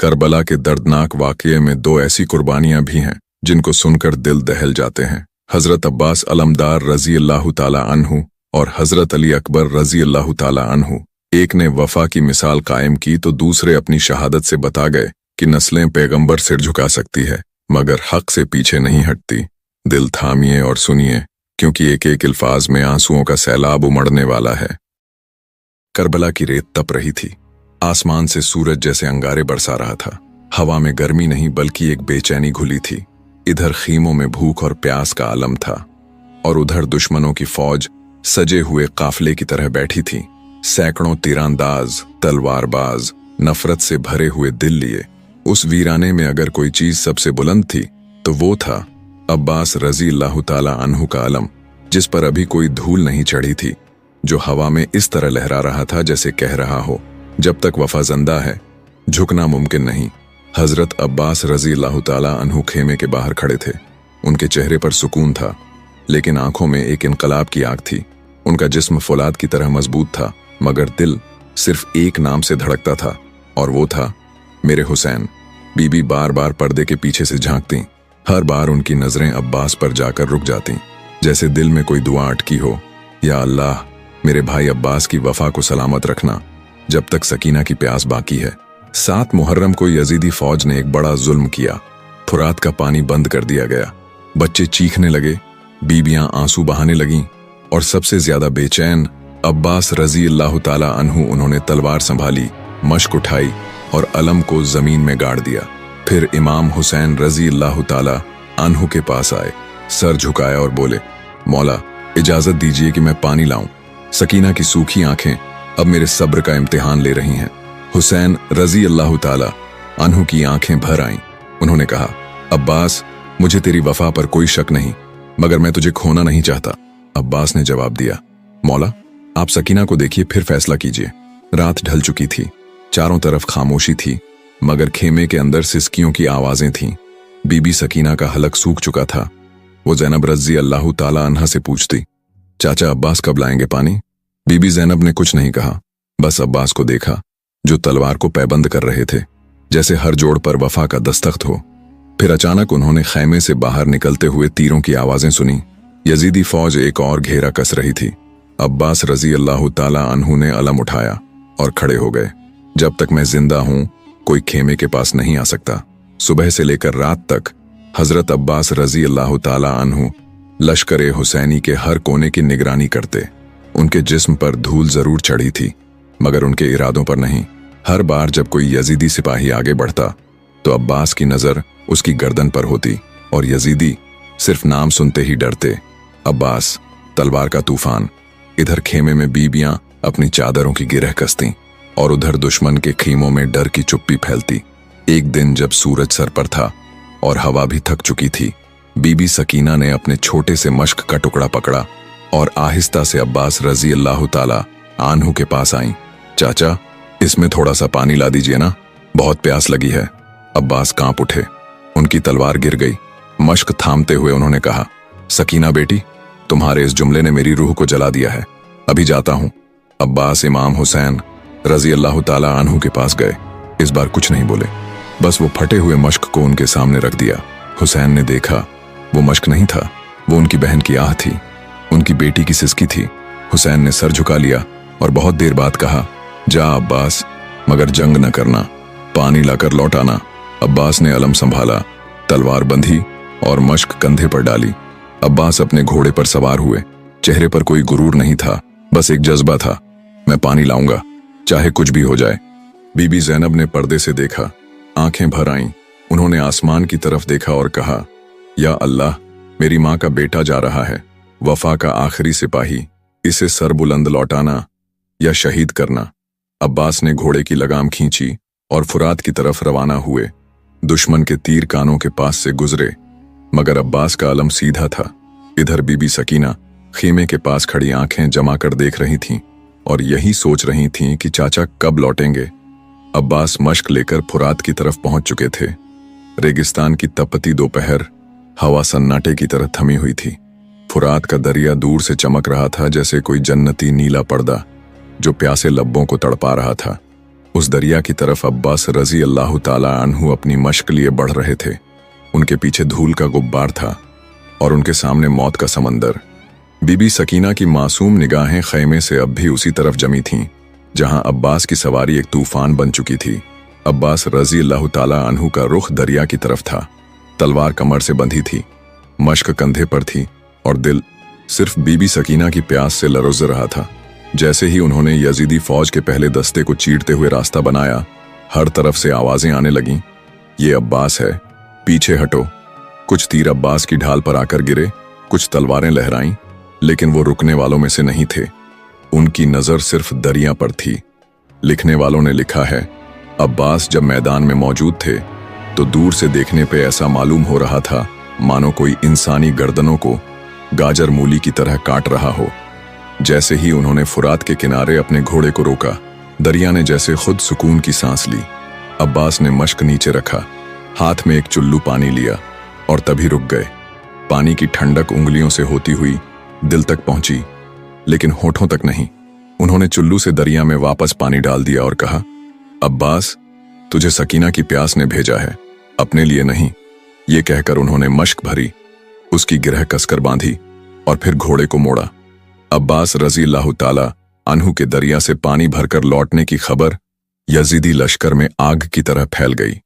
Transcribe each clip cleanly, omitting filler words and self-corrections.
Karbala के दर्दनाक वाकये में दो ऐसी कुर्बानियां भी हैं जिनको सुनकर दिल दहल जाते हैं। हजरत अब्बास अलमदार रजी अल्लाह ताला अन्हु और हजरत अली अकबर रजी अल्लाह ताला अन्हु, एक ने वफा की मिसाल कायम की तो दूसरे अपनी शहादत से बता गए कि नस्लें पैगंबर सिर झुका सकती है मगर हक से पीछे नहीं हटती। दिल थामिए और सुनिए, क्योंकि एक एक अल्फाज में आंसुओं का सैलाब उमड़ने वाला है। करबला की रेत तप रही थी। आसमान से सूरज जैसे अंगारे बरसा रहा था। हवा में गर्मी नहीं बल्कि एक बेचैनी घुली थी। इधर खीमों में भूख और प्यास का आलम था और उधर दुश्मनों की फौज सजे हुए काफिले की तरह बैठी थी। सैकड़ों तीरंदाज, तलवारबाज, नफरत से भरे हुए दिल लिए। उस वीराने में अगर कोई चीज सबसे बुलंद थी तो वो था अब्बास रजी अल्लाह ताला अन्हु का अलम, जिस पर अभी कोई धूल नहीं चढ़ी थी, जो हवा में इस तरह लहरा रहा था जैसे कह रहा हो, जब तक वफा जिंदा है झुकना मुमकिन नहीं। हजरत अब्बास रजी अल्लाह ताला अन्हु खेमे के बाहर खड़े थे। उनके चेहरे पर सुकून था, लेकिन आंखों में एक इनकलाब की आग थी। उनका जिस्म फौलाद की तरह मजबूत था, मगर दिल सिर्फ एक नाम से धड़कता था, और वो था मेरे हुसैन। बीबी बार बार पर्दे के पीछे से झांकती। हर बार उनकी नजरें अब्बास पर जाकर रुक जाती, जैसे दिल में कोई दुआ अटकी हो। या अल्लाह, मेरे भाई अब्बास की वफा को सलामत रखना जब तक सकीना की प्यास बाकी है। 7 मुहर्रम को यजीदी फौज ने एक बड़ा जुल्म किया। फुरात का पानी बंद कर दिया गया। बच्चे चीखने लगे, बीबियां आंसू बहाने लगीं, और सबसे ज्यादा बेचैन अब्बास रजी अल्लाह ताला अन्हु। उन्होंने तलवार संभाली, मश्क उठाई और अलम को जमीन में गाड़ दिया। फिर इमाम हुसैन रजी अल्लाह ताला अन्हु के पास आए, सर झुकाया और बोले, मौला इजाजत दीजिए कि मैं पानी लाऊं। सकीना की सूखी आंखें अब मेरे सब्र का इम्तिहान ले रही हैं। हुसैन रजी अल्लाह ताला अन्हु की आंखें भर आईं। उन्होंने कहा, अब्बास, मुझे तेरी वफा पर कोई शक नहीं, मगर मैं तुझे खोना नहीं चाहता। अब्बास ने जवाब दिया, मौला आप सकीना को देखिए, फिर फैसला कीजिए। रात ढल चुकी थी, चारों तरफ खामोशी थी, मगर खेमे के अंदर सिसकियों की आवाजें थीं। बीबी सकीना का हलक सूख चुका था। वो ज़ैनब रजी अल्लाह ताला अन्हा से पूछती, चाचा अब्बास कब लाएंगे पानी? बीबी ज़ैनब ने कुछ नहीं कहा, बस अब्बास को देखा जो तलवार को पैबंद कर रहे थे, जैसे हर जोड़ पर वफा का दस्तखत हो। फिर अचानक उन्होंने खैमे से बाहर निकलते हुए तीरों की आवाजें सुनी। यजीदी फौज एक और घेरा कस रही थी। अब्बास रजी अल्लाह ताला अन्हु ने अलम उठाया और खड़े हो गए, जब तक मैं जिंदा हूं कोई खेमे के पास नहीं आ सकता। सुबह से लेकर रात तक हजरत अब्बास रजी अल्लाह ताला अन्हु लश्कर हुसैनी के हर कोने की निगरानी करते। उनके जिस्म पर धूल जरूर चढ़ी थी, मगर उनके इरादों पर नहीं। हर बार जब कोई यजीदी सिपाही आगे बढ़ता तो अब्बास की नजर उसकी गर्दन पर होती, और यजीदी सिर्फ नाम सुनते ही डरते। अब्बास, तलवार का तूफान। इधर खेमे में बीबियां अपनी चादरों की गिरह कसती और उधर दुश्मन के खीमों में डर की चुप्पी फैलती। एक दिन जब सूरज सर पर था और हवा भी थक चुकी थी, बीबी सकीना ने अपने छोटे से मश्क का टुकड़ा पकड़ा और आहिस्ता से अब्बास रजी अल्लाह ताला अन्हु के पास आई। चाचा, इसमें थोड़ा सा पानी ला दीजिए ना, बहुत प्यास लगी है। अब्बास कांप उठे, उनकी तलवार गिर गई। मश्क थामते हुए उन्होंने कहा, सकीना बेटी, तुम्हारे इस जुमले ने मेरी रूह को जला दिया है, अभी जाता हूं। अब्बास इमाम हुसैन रजी अल्लाह ताला अन्हु के पास गए। इस बार कुछ नहीं बोले, बस वो फटे हुए मश्क को उनके सामने रख दिया। हुसैन ने देखा, वो मश्क नहीं था, वो उनकी बहन की आह थी, उनकी बेटी की सिसकी थी। हुसैन ने सर झुका लिया और बहुत देर बाद कहा, जा अब्बास, मगर जंग न करना, पानी लाकर लौटाना। अब्बास ने अलम संभाला, तलवार बंधी और मश्क कंधे पर डाली। अब्बास अपने घोड़े पर सवार हुए। चेहरे पर कोई गुरूर नहीं था, बस एक जज्बा था, मैं पानी लाऊंगा, चाहे कुछ भी हो जाए। बीबी ज़ैनब ने पर्दे से देखा, आंखें भर आईं। उन्होंने आसमान की तरफ देखा और कहा, या अल्लाह, मेरी माँ का बेटा जा रहा है, वफा का आखिरी सिपाही, इसे सरबुलंद लौटाना या शहीद करना। अब्बास ने घोड़े की लगाम खींची और फुरात की तरफ रवाना हुए। दुश्मन के तीर कानों के पास से गुजरे, मगर अब्बास का अलम सीधा था। इधर बीबी सकीना खेमे के पास खड़ी आंखें जमा कर देख रही थीं और यही सोच रही थीं कि चाचा कब लौटेंगे। अब्बास मश्क लेकर फुरात की तरफ पहुंच चुके थे। रेगिस्तान की तपती दोपहर हवा सन्नाटे की तरह थमी हुई थी। फुरात का दरिया दूर से चमक रहा था जैसे कोई जन्नती नीला पर्दा जो प्यासे लब्बों को तड़पा रहा था। उस दरिया की तरफ अब्बास रजी अल्लाह ताला अन्हु अपनी मश्क लिए बढ़ रहे थे। उनके पीछे धूल का गुब्बार था और उनके सामने मौत का समंदर। बीबी सकीना की मासूम निगाहें खैमे से अब भी उसी तरफ जमी थीं जहां अब्बास की सवारी एक तूफान बन चुकी थी। अब्बास रजी अल्लाह ताला अन्हु का रुख दरिया की तरफ था। तलवार कमर से बंधी थी, मश्क कंधे पर थी और दिल सिर्फ बीबी सकीना की प्यास से लरज़ रहा था। जैसे ही उन्होंने यजीदी फौज के पहले दस्ते को चीरते हुए रास्ता बनाया, हर तरफ से आवाजें आने लगीं, ये अब्बास है, पीछे हटो। कुछ तीर अब्बास की ढाल पर आकर गिरे, कुछ तलवारें लहराईं, लेकिन वो रुकने वालों में से नहीं थे। उनकी नजर सिर्फ दरिया पर थी। लिखने वालों ने लिखा है, अब्बास जब मैदान में मौजूद थे तो दूर से देखने पे ऐसा मालूम हो रहा था मानो कोई इंसानी गर्दनों को गाजर मूली की तरह काट रहा हो। जैसे ही उन्होंने फुरात के किनारे अपने घोड़े को रोका, दरिया ने जैसे खुद सुकून की सांस ली। अब्बास ने मश्क नीचे रखा, हाथ में एक चुल्लू पानी लिया और तभी रुक गए। पानी की ठंडक उंगलियों से होती हुई दिल तक पहुंची, लेकिन होठों तक नहीं। उन्होंने चुल्लू से दरिया में वापस पानी डाल दिया और कहा, अब्बास, तुझे सकीना की प्यास ने भेजा है, अपने लिए नहीं। ये कहकर उन्होंने मश्क भरी, उसकी गिरह कसकर बांधी और फिर घोड़े को मोड़ा। अब्बास रजी अल्लाह ताला अन्हु के दरिया से पानी भरकर लौटने की खबर यजीदी लश्कर में आग की तरह फैल गई।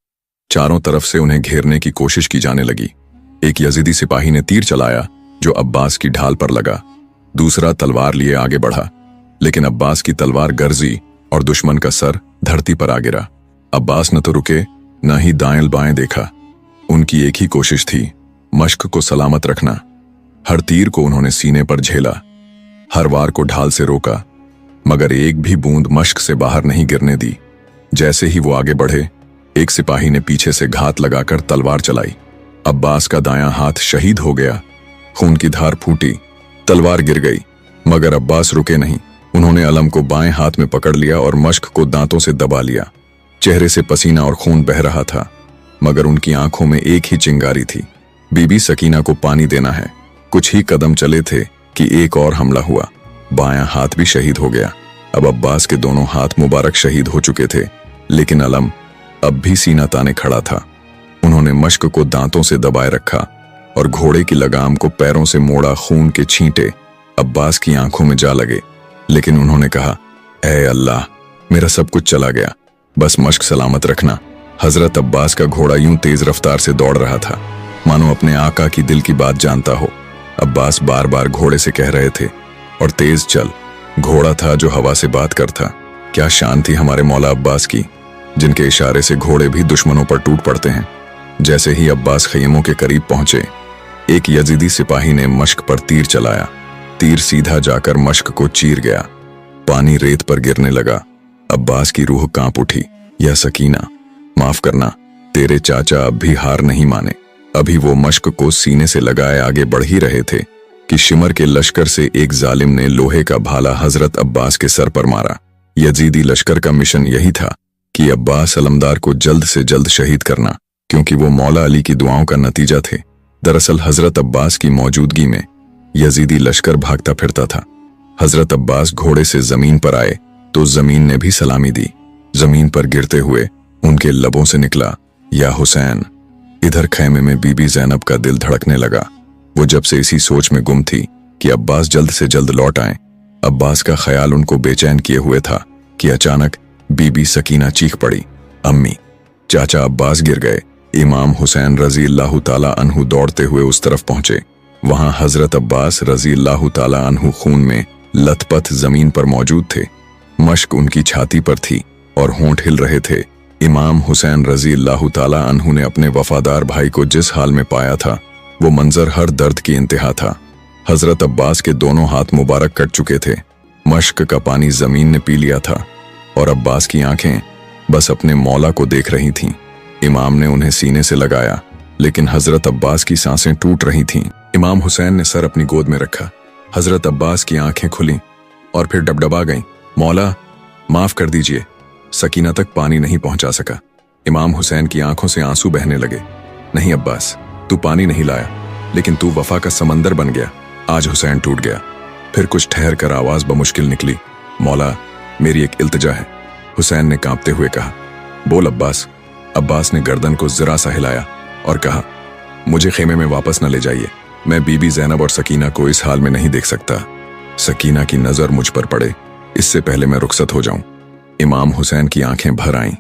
चारों तरफ से उन्हें घेरने की कोशिश की जाने लगी। एक यजीदी सिपाही ने तीर चलाया जो अब्बास की ढाल पर लगा। दूसरा तलवार लिए आगे बढ़ा, लेकिन अब्बास की तलवार गरजी और दुश्मन का सर धरती पर आ गिरा। अब्बास न तो रुके, न ही दाएं बाएं देखा। उनकी एक ही कोशिश थी, मश्क को सलामत रखना। हर तीर को उन्होंने सीने पर झेला, हर वार को ढाल से रोका, मगर एक भी बूंद मश्क से बाहर नहीं गिरने दी। जैसे ही वो आगे बढ़े, एक सिपाही ने पीछे से घात लगाकर तलवार चलाई। अब्बास का दायां हाथ शहीद हो गया, खून की धार फूटी, तलवार गिर गई, मगर अब्बास रुके नहीं। उन्होंने अलम को बाएं हाथ में पकड़ लिया और मश्क को दांतों से दबा लिया। चेहरे से पसीना और खून बह रहा था, मगर उनकी आंखों में एक ही चिंगारी थी, बीबी सकीना को पानी देना है। कुछ ही कदम चले थे कि एक और हमला हुआ। बायां हाथ भी शहीद हो गया। अब अब्बास के दोनों हाथ मुबारक शहीद हो चुके थे, लेकिन अलम अब भी सीना ताने खड़ा था। उन्होंने मश्क को दांतों से दबाए रखा और घोड़े की लगाम को पैरों से मोड़ा। खून के छींटे अब्बास की आंखों में जा लगे, लेकिन उन्होंने कहा, ऐ अल्लाह, मेरा सब कुछ चला गया, बस मश्क सलामत रखना। हजरत अब्बास का घोड़ा यूं तेज रफ्तार से दौड़ रहा था मानो अपने आका की दिल की बात जानता हो। अब्बास बार बार घोड़े से कह रहे थे, और तेज चल। घोड़ा था जो हवा से बात करता। क्या शान थी हमारे मौला अब्बास की, जिनके इशारे से घोड़े भी दुश्मनों पर टूट पड़ते हैं। जैसे ही अब्बास खैमों के करीब पहुंचे, एक यजीदी सिपाही ने मश्क पर तीर चलाया। तीर सीधा जाकर मश्क को चीर गया। पानी रेत पर गिरने लगा। अब्बास की रूह कांप उठी। या सकीना, माफ करना, तेरे चाचा अब भी हार नहीं माने। अभी वो मश्क को सीने से लगाए आगे बढ़ ही रहे थे कि शिमर के लश्कर से एक जालिम ने लोहे का भाला हजरत अब्बास के सर पर मारा। यजीदी लश्कर का मिशन यही था कि अब्बास अलमदार को जल्द से जल्द शहीद करना, क्योंकि वो मौला अली की दुआओं का नतीजा थे। दरअसल हजरत अब्बास की मौजूदगी में यजीदी लश्कर भागता फिरता था। हजरत अब्बास घोड़े से जमीन पर आए तो जमीन ने भी सलामी दी। जमीन पर गिरते हुए उनके लबों से निकला, या हुसैन। इधर खैमे में बीबी ज़ैनब का दिल धड़कने लगा। वो जब से इसी सोच में गुम थी कि अब्बास जल्द से जल्द लौट आए। अब्बास का ख्याल उनको बेचैन किए हुए था कि अचानक बीबी सकीना चीख पड़ी, अम्मी, चाचा अब्बास गिर गए। इमाम हुसैन रजी अल्लाह ताला अन्हु दौड़ते हुए उस तरफ पहुंचे। वहां हजरत अब्बास रजी अल्लाह ताला अन्हु खून में लथपथ जमीन पर मौजूद थे। मश्क उनकी छाती पर थी और होंठ हिल रहे थे। इमाम हुसैन रजी अल्लाह ताला अन्हु ने अपने वफादार भाई को जिस हाल में पाया था, वो मंजर हर दर्द की इंतहा था। हजरत अब्बास के दोनों हाथ मुबारक कट चुके थे। मश्क का पानी जमीन ने पी लिया था और अब्बास की आंखें बस अपने मौला को देख रही थीं। इमाम ने उन्हें सीने से लगाया, लेकिन हजरत अब्बास की सांसें टूट रही थीं। इमाम हुसैन ने सर अपनी गोद में रखा। हजरत अब्बास की आंखें खुलीं और फिर डबडबा गईं। मौला, माफ कर दीजिए, सकीना तक पानी नहीं पहुंचा सका। इमाम हुसैन की आंखों से आंसू बहने लगे। नहीं अब्बास, तू पानी नहीं लाया, लेकिन तू वफा का समंदर बन गया। आज हुसैन टूट गया। फिर कुछ ठहर कर आवाज बमुश्किल निकली, मौला, मेरी एक इल्तिजा है। हुसैन ने कांपते हुए कहा, बोल अब्बास। अब्बास ने गर्दन को जरा सा हिलाया और कहा, मुझे खेमे में वापस न ले जाइए। मैं बीबी ज़ैनब और सकीना को इस हाल में नहीं देख सकता। सकीना की नजर मुझ पर पड़े इससे पहले मैं रुखसत हो जाऊं। इमाम हुसैन की आंखें भर आईं,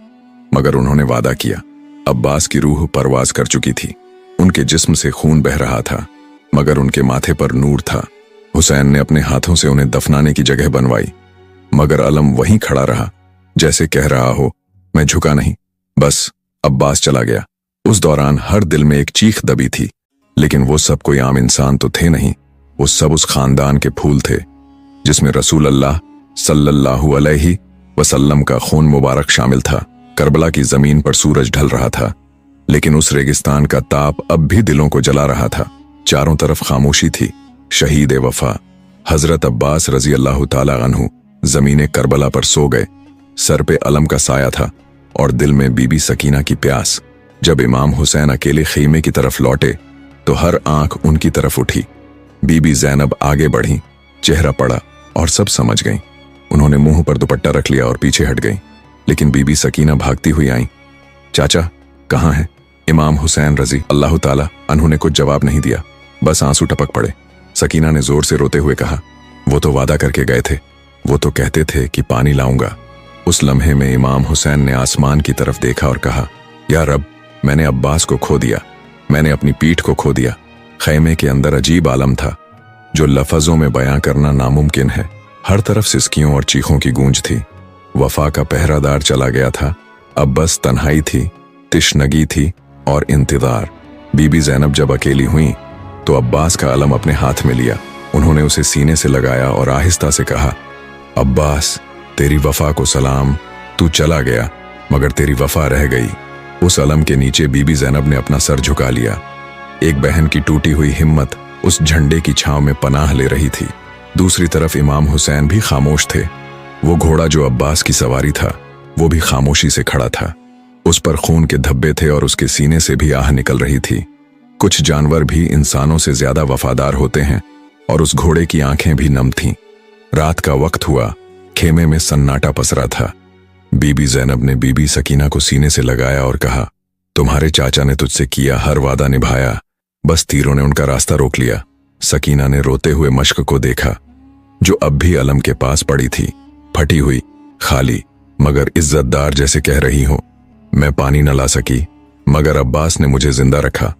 मगर उन्होंने वादा किया। अब्बास की रूह परवाज कर चुकी थी। उनके जिस्म से खून बह रहा था, मगर उनके माथे पर नूर था। हुसैन ने अपने हाथों से उन्हें दफनाने की जगह बनवाई, मगर अलम वहीं खड़ा रहा, जैसे कह रहा हो, मैं झुका नहीं। बस अब्बास चला गया। उस दौरान हर दिल में एक चीख दबी थी, लेकिन वो सब कोई आम इंसान तो थे नहीं। वो सब उस खानदान के फूल थे जिसमें रसूल अल्लाह सल्लल्लाहु अलैहि वसल्लम का खून मुबारक शामिल था। करबला की जमीन पर सूरज ढल रहा था, लेकिन उस रेगिस्तान का ताप अब भी दिलों को जला रहा था। चारों तरफ खामोशी थी। शहीद वफा हजरत अब्बास रजी अल्लाह ताला अन्हु जमीने करबला पर सो गए। सर पे अलम का साया था और दिल में बीबी सकीना की प्यास। जब इमाम हुसैन अकेले खीमे की तरफ लौटे तो हर आंख उनकी तरफ उठी। बीबी ज़ैनब आगे बढ़ी, चेहरा पड़ा और सब समझ गईं। उन्होंने मुंह पर दुपट्टा रख लिया और पीछे हट गईं, लेकिन बीबी सकीना भागती हुई आईं। चाचा कहाँ हैं? इमाम हुसैन रजी अल्लाह ताला अन्हु ने कुछ जवाब नहीं दिया, बस आंसू टपक पड़े। सकीना ने जोर से रोते हुए कहा, वो तो वादा करके गए थे, वो तो कहते थे कि पानी लाऊंगा। उस लम्हे में इमाम हुसैन ने आसमान की तरफ देखा और कहा, या रब, मैंने अब्बास को खो दिया, मैंने अपनी पीठ को खो दिया। खैमे के अंदर अजीब आलम था जो लफ्जों में बयां करना नामुमकिन है। हर तरफ सिसकियों और चीखों की गूंज थी। वफा का पहरादार चला गया था, अब बस तन्हाई थी, तिश्नगी थी और इंतजार। बीबी ज़ैनब जब अकेली हुई तो अब्बास का अलम अपने हाथ में लिया। उन्होंने उसे सीने से लगाया और आहिस्ता से कहा, अब्बास, तेरी वफा को सलाम। तू चला गया मगर तेरी वफा रह गई। उस अलम के नीचे बीबी ज़ैनब ने अपना सर झुका लिया। एक बहन की टूटी हुई हिम्मत उस झंडे की छांव में पनाह ले रही थी। दूसरी तरफ इमाम हुसैन भी खामोश थे। वो घोड़ा जो अब्बास की सवारी था, वो भी खामोशी से खड़ा था। उस पर खून के धब्बे थे और उसके सीने से भी आह निकल रही थी। कुछ जानवर भी इंसानों से ज्यादा वफादार होते हैं और उस घोड़े की आंखें भी नम थीं। रात का वक्त हुआ, खेमे में सन्नाटा पसरा था। बीबी ज़ैनब ने बीबी सकीना को सीने से लगाया और कहा, तुम्हारे चाचा ने तुझसे किया हर वादा निभाया, बस तीरों ने उनका रास्ता रोक लिया। सकीना ने रोते हुए मश्क को देखा जो अब भी अलम के पास पड़ी थी, फटी हुई, खाली, मगर इज्जतदार, जैसे कह रही हो, मैं पानी न ला सकी मगर अब्बास ने मुझे जिंदा रखा।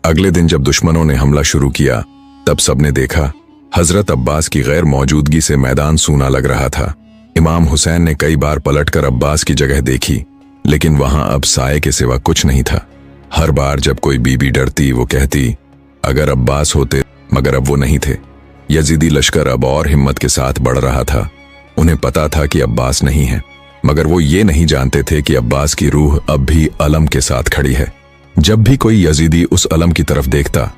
अगले दिन जब दुश्मनों ने हमला शुरू किया तब सबने देखा हजरत अब्बास की गैर मौजूदगी से मैदान सूना लग रहा था। इमाम हुसैन ने कई बार पलटकर अब्बास की जगह देखी, लेकिन वहां अब साये के सिवा कुछ नहीं था। हर बार जब कोई बीबी डरती वो कहती, अगर अब्बास होते, मगर अब वो नहीं थे। यजीदी लश्कर अब और हिम्मत के साथ बढ़ रहा था। उन्हें पता था कि अब्बास नहीं है, मगर वो ये नहीं जानते थे कि अब्बास की रूह अब भी अलम के साथ खड़ी है। जब भी कोई यजीदी उस अलम की तरफ देखता,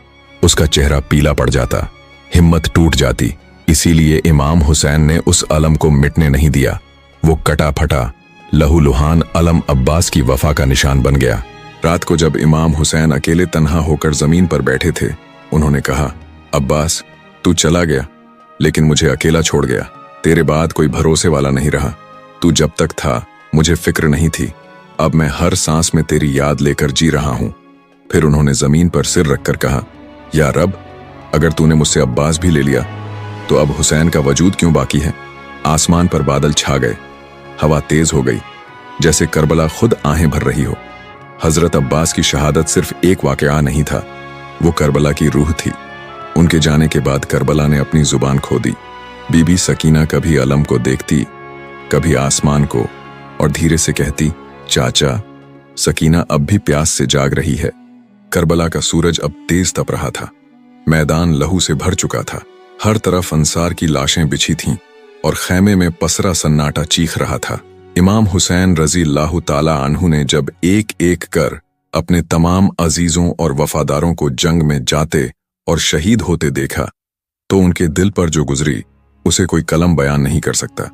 उसका चेहरा पीला पड़ जाता, हिम्मत टूट जाती। इसीलिए इमाम हुसैन ने उस अलम को मिटने नहीं दिया। वो कटा फटा लहूलुहान अलम अब्बास की वफा का निशान बन गया। रात को जब इमाम हुसैन अकेले तन्हा होकर जमीन पर बैठे थे, उन्होंने कहा, अब्बास, तू चला गया लेकिन मुझे अकेला छोड़ गया। तेरे बाद कोई भरोसे वाला नहीं रहा। तू जब तक था मुझे फिक्र नहीं थी, अब मैं हर सांस में तेरी याद लेकर जी रहा हूं। फिर उन्होंने जमीन पर सिर रखकर कहा, या रब, अगर तूने मुझसे अब्बास भी ले लिया तो अब हुसैन का वजूद क्यों बाकी है? आसमान पर बादल छा गए, हवा तेज हो गई, जैसे करबला खुद आहें भर रही हो। हजरत अब्बास की शहादत सिर्फ एक वाकया नहीं था, वो करबला की रूह थी। उनके जाने के बाद करबला ने अपनी जुबान खो दी। बीबी सकीना कभी अलम को देखती, कभी आसमान को, और धीरे से कहती, चाचा। सकीना अब भी प्यास से जाग रही है। करबला का सूरज अब तेज तप रहा था। मैदान लहू से भर चुका था। हर तरफ अंसार की लाशें बिछी थीं और खैमे में पसरा सन्नाटा चीख रहा था। इमाम हुसैन रजी अल्लाह ताला अन्हु ने जब एक एक कर अपने तमाम अजीजों और वफादारों को जंग में जाते और शहीद होते देखा तो उनके दिल पर जो गुजरी उसे कोई कलम बयान नहीं कर सकता,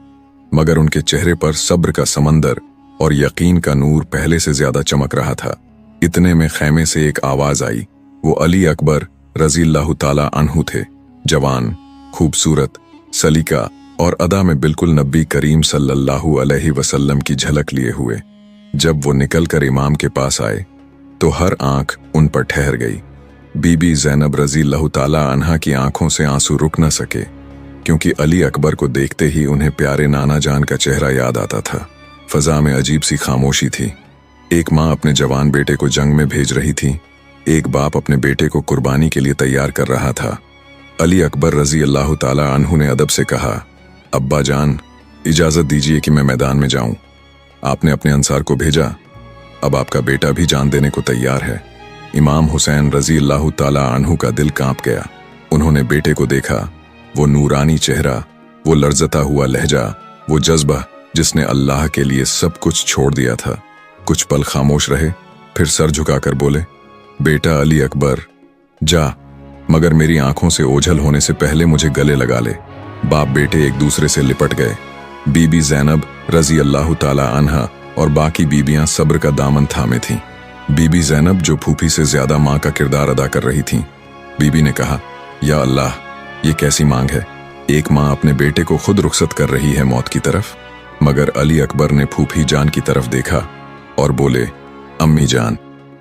मगर उनके चेहरे पर सब्र का समंदर और यकीन का नूर पहले से ज्यादा चमक रहा था। इतने में खैमे से एक आवाज आई। वो अली अकबर रजी अल्लाह ताला अन्हु थे। जवान, खूबसूरत, सलीका और अदा में बिल्कुल नबी करीम सल्लल्लाहु अलैहि वसल्लम की झलक लिए हुए। जब वो निकलकर इमाम के पास आए तो हर आंख उन पर ठहर गई। बीबी ज़ैनब रज़ियल्लाहु ताला अन्हा की आंखों से आंसू रुक न सके, क्योंकि अली अकबर को देखते ही उन्हें प्यारे नाना जान का चेहरा याद आता था। फजा में अजीब सी खामोशी थी। एक माँ अपने जवान बेटे को जंग में भेज रही थी, एक बाप अपने बेटे को कुर्बानी के लिए तैयार कर रहा था। अली अकबर रज़ियल्लाहु ताला अन्हु ने अदब से कहा, अब्बा जान, इजाज़त दीजिए कि मैं मैदान में जाऊं। आपने अपने अंसार को भेजा, अब आपका बेटा भी जान देने को तैयार है। इमाम हुसैन रज़ियल्लाहु ताला अन्हु का दिल कांप गया। उन्होंने बेटे को देखा, वो नूरानी चेहरा, वो लर्जता हुआ लहजा, वो जज्बा जिसने अल्लाह के लिए सब कुछ छोड़ दिया था। कुछ पल खामोश रहे, फिर सर झुकाकर बोले, बेटा अली अकबर, जा, मगर मेरी आंखों से ओझल होने से पहले मुझे गले लगा ले। बाप बेटे एक दूसरे से लिपट गए। बीबी ज़ैनब रज़ियल्लाहु ताला अन्हा और बाकी बीबियां सब्र का दामन थामे थीं। बीबी ज़ैनब जो फूफी से ज्यादा माँ का किरदार अदा कर रही थीं। बीबी ने कहा, या अल्लाह, ये कैसी मांग है। एक माँ अपने बेटे को खुद रुखसत कर रही है मौत की तरफ। मगर अली अकबर ने फूफी जान की तरफ देखा और बोले, अम्मी जान,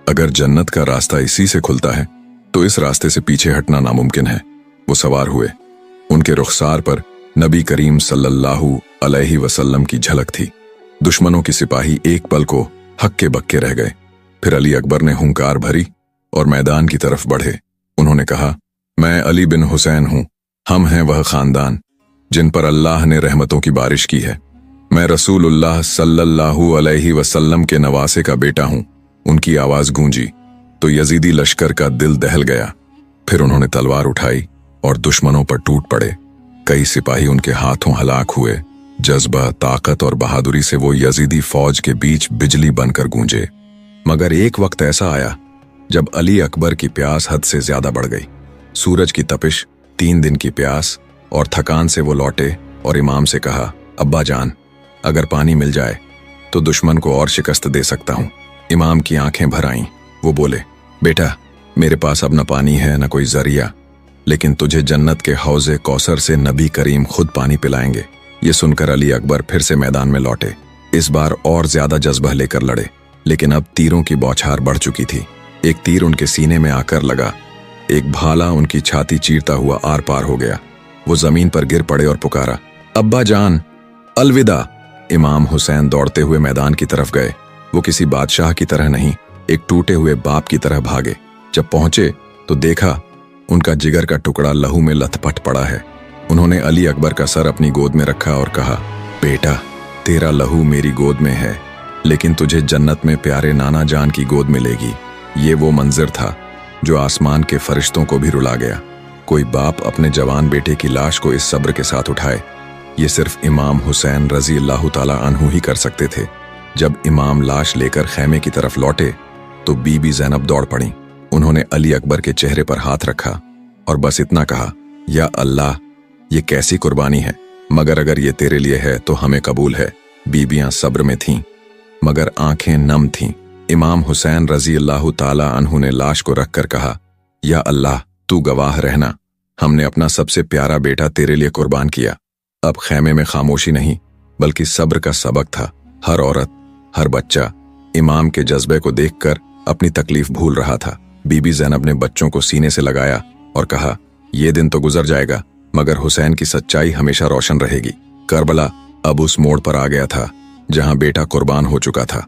अगर जन्नत का रास्ता इसी से खुलता है तो इस रास्ते से पीछे हटना नामुमकिन है। वो सवार हुए। उनके रुखसार पर नबी करीम सल्लल्लाहु अलैहि वसल्लम की झलक थी। दुश्मनों के सिपाही एक पल को हक्के बक्के रह गए। फिर अली अकबर ने हुंकार भरी और मैदान की तरफ बढ़े। उन्होंने कहा, मैं अली बिन हुसैन हूं। हम हैं वह खानदान जिन पर अल्लाह ने रहमतों की बारिश की है। मैं रसूलुल्लाह सल्लल्लाहु अलैहि वसल्लम के नवासे का बेटा हूं। उनकी आवाज गूंजी तो यजीदी लश्कर का दिल दहल गया। फिर उन्होंने तलवार उठाई और दुश्मनों पर टूट पड़े। कई सिपाही उनके हाथों हलाक हुए। जज्बा, ताकत और बहादुरी से वो यजीदी फौज के बीच बिजली बनकर गूंजे। मगर एक वक्त ऐसा आया जब अली अकबर की प्यास हद से ज्यादा बढ़ गई। सूरज की तपिश, 3 दिन की प्यास और थकान से वो लौटे और इमाम से कहा, अब्बा जान, अगर पानी मिल जाए तो दुश्मन को और शिकस्त दे सकता हूं। इमाम की आंखें भर आईं। वो बोले, बेटा, मेरे पास अब न पानी है न कोई जरिया, लेकिन तुझे जन्नत के हौजे कौसर से नबी करीम खुद पानी पिलाएंगे। ये सुनकर अली अकबर फिर से मैदान में लौटे। इस बार और ज्यादा जज्बा लेकर लड़े, लेकिन अब तीरों की बौछार बढ़ चुकी थी। एक तीर उनके सीने में आकर लगा। एक भाला उनकी छाती चीरता हुआ आर पार हो गया। वो जमीन पर गिर पड़े और पुकारा, अब्बा जान, अलविदा। इमाम हुसैन दौड़ते हुए मैदान की तरफ गए। वो किसी बादशाह की तरह नहीं, एक टूटे हुए बाप की तरह भागे। जब पहुंचे तो देखा उनका जिगर का टुकड़ा लहू में लथपथ पड़ा है। उन्होंने अली अकबर का सर अपनी गोद में रखा और कहा, बेटा, तेरा लहू मेरी गोद में है, लेकिन तुझे जन्नत में प्यारे नाना जान की गोद मिलेगी। ये वो मंजर था जो आसमान के फरिश्तों को भी रुला गया। कोई बाप अपने जवान बेटे की लाश को इस सब्र के साथ उठाए, ये सिर्फ इमाम हुसैन रज़ियल्लाहु ताला अन्हु ही कर सकते थे। जब इमाम लाश लेकर खैमे की तरफ लौटे तो बीबी ज़ैनब दौड़ पड़ी। उन्होंने अली अकबर के चेहरे पर हाथ रखा और बस इतना कहा, या अल्लाह, ये कैसी कुर्बानी है, मगर अगर ये तेरे लिए है तो हमें कबूल है। बीबियां सब्र में थीं, मगर आंखें नम थीं। इमाम हुसैन रज़ियल्लाहु ताला अन्हु ने लाश को रखकर कहा, या अल्लाह, तू गवाह रहना, हमने अपना सबसे प्यारा बेटा तेरे लिए कुर्बान किया। अब खैमे में खामोशी नहीं, बल्कि सब्र का सबक था। हर औरत, हर बच्चा इमाम के जज्बे को देखकर अपनी तकलीफ भूल रहा था। बीबी ज़ैनब ने बच्चों को सीने से लगाया और कहा, ये दिन तो गुजर जाएगा, मगर हुसैन की सच्चाई हमेशा रोशन रहेगी। करबला अब उस मोड़ पर आ गया था जहां बेटा कुर्बान हो चुका था।